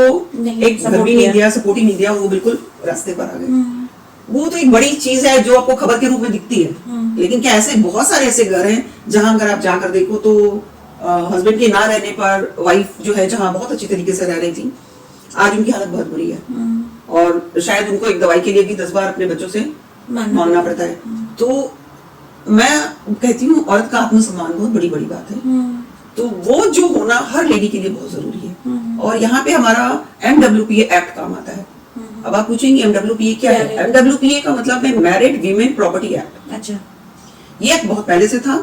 एक घर भी नहीं दिया, सपोर्ट ही नहीं दिया, वो बिल्कुल रास्ते पर आ गए। वो तो एक बड़ी चीज है जो आपको खबर के रूप में दिखती है, लेकिन क्या ऐसे बहुत सारे ऐसे घर हैं जहां अगर आप जाकर देखो तो हस्बैंड के ना रहने पर वाइफ जो है जहां बहुत अच्छी तरीके से रह रही थी, आज उनकी हालत बहुत बुरी है और शायद उनको एक दवाई के लिए भी 10 बार अपने बच्चों से मांगना पड़ता है। तो मैं कहती हूँ औरत का आत्मसम्मान बहुत बड़ी बड़ी बात है, तो वो जो होना हर लेडी के लिए बहुत जरूरी है। और यहाँ पे हमारा MWPA एक्ट काम आता है। अब आप पूछेंगे MWPA क्या है? MWPA का मतलब है मैरिड वीमेन प्रॉपर्टी एक्ट। अच्छा, ये एक्ट बहुत पहले से था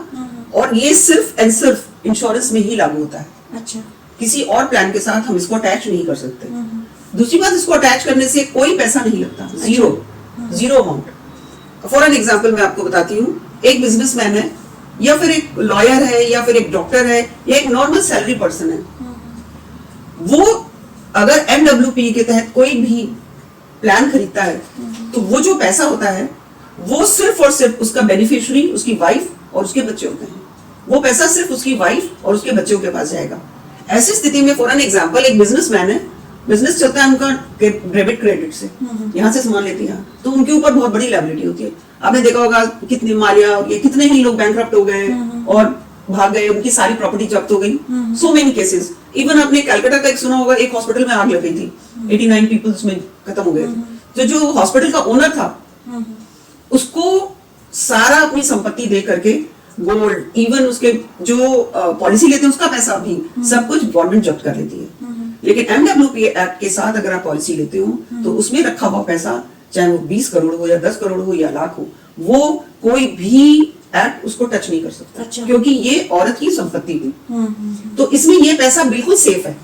और ये सिर्फ एंड सिर्फ इंश्योरेंस में ही लागू होता है। अच्छा, किसी और प्लान के साथ हम इसको अटैच नहीं कर सकते। दूसरी बात, इसको अटैच करने से कोई पैसा नहीं लगता, zero amount. For an example मैं आपको बताती हूँ, एक बिजनेसमैन है या फिर एक लॉयर है या फिर एक डॉक्टर है या एक नॉर्मल सैलरी पर्सन है, वो अगर MWPA के तहत कोई भी प्लान खरीदता है तो वो जो पैसा होता है वो सिर्फ और सिर्फ उसका बेनिफिशियरी उसकी वाइफ और उसके बच्चे होते हैं। वो पैसा सिर्फ उसकी वाइफ और उसके बच्चों के पास जाएगा। ऐसी स्थिति में फॉर एन एग्जाम्पल एक बिजनेसमैन है, बिजनेस चलता है उनका डेबिट क्रेडिट से, यहाँ से सामान लेते हैं तो उनके ऊपर बहुत बड़ी लायबिलिटी होती है। आपने देखा होगा कितने मालिया ये कितने ही लोग बैंकरप्ट हो गए और भाग गए, उनकी सारी प्रॉपर्टी जब्त हो गई। So many cases. इवन आपने कलकत्ता का एक सुना होगा, एक हॉस्पिटल में आग लग गई थी, 89 पीपल्स में खत्म हो गए। तो जो हॉस्पिटल का ओनर था उसको सारा अपनी संपत्ति दे करके गोल्ड, इवन उसके जो पॉलिसी लेते हैं उसका पैसा भी सब कुछ गवर्नमेंट जब्त कर लेती है। लेकिन MWPA एक्ट के साथ अगर आप पॉलिसी लेते हो तो उसमें रखा हुआ पैसा चाहे वो 20 करोड़ हो या 10 करोड़ हो या लाख हो, वो कोई भी एक्ट उसको टच नहीं कर सकता। अच्छा। क्योंकि ये औरत की संपत्ति हुई। तो इसमें ये पैसा बिल्कुल सेफ है।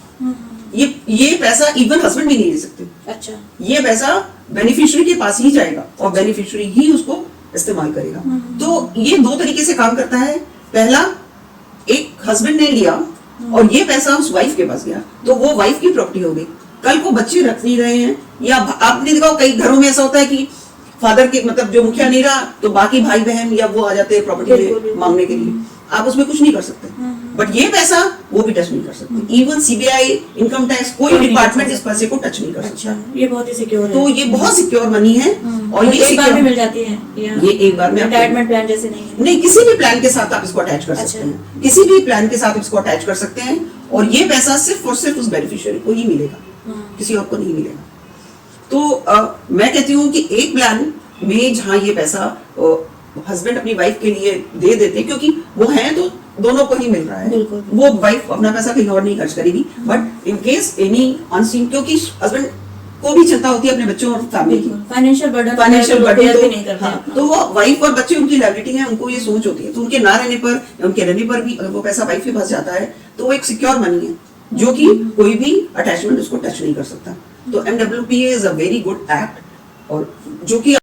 ये पैसा इवन हस्बैंड भी नहीं ले सकते। अच्छा, ये पैसा बेनिफिशियरी के पास ही जाएगा और बेनिफिशियरी ही उसको इस्तेमाल करेगा। तो ये दो तरीके से काम करता है। पहला, एक हस्बैंड ने लिया और ये पैसा उस वाइफ के पास गया तो वो वाइफ की प्रॉपर्टी हो गई। कल को बच्चे रख नहीं रहे हैं या आपने देखा कई घरों में ऐसा होता है कि फादर के मतलब जो मुखिया नहीं रहा तो बाकी भाई बहन या वो आ जाते हैं प्रॉपर्टी मांगने के लिए, आप उसमें कुछ नहीं कर सकते। बट ये पैसा वो भी टच नहीं कर सकते। इवन CBI, इनकम टैक्स, कोई डिपार्टमेंट इस पैसे को टच नहीं कर सकता। ये बहुत ही सिक्योर है। तो ये बहुत सिक्योर मनी है और ये एक बार में मिल जाती है। ये एक बार में रिटायरमेंट प्लान जैसे नहीं है। नहीं, किसी भी प्लान के साथ आप इसको अटैच कर सकते हैं। किसी भी प्लान के साथ इसको अटैच कर सकते हैं और ये पैसा सिर्फ और सिर्फ उस बेनिफिशियरी को ही मिलेगा, किसी और को नहीं मिलेगा। तो मैं कहती हूँ कि एक प्लान में जहाँ ये पैसा हस्बैंड अपनी वाइफ के लिए दे देते, क्योंकि वो है तो दोनों को ही मिल रहा है, वो वाइफ अपना पैसा कहीं और नहीं खर्च करेगी। But in case any unseen, क्योंकि हस्बैंड को भी चिंता होती है अपने बच्चों और फैमिली की, फाइनेंशियल बर्डन तो नहीं करते हैं। तो वो वाइफ और बच्चे उनकी लायबिलिटी है, उनको ये सोच होती है। तो उनके ना रहने पर, उनके रहने पर भी अगर वो पैसा वाइफ के पास जाता है तो वो एक सिक्योर मनी है जो कि कोई भी अटैचमेंट उसको टच नहीं कर सकता। तो MWPA is a very good act और जो कि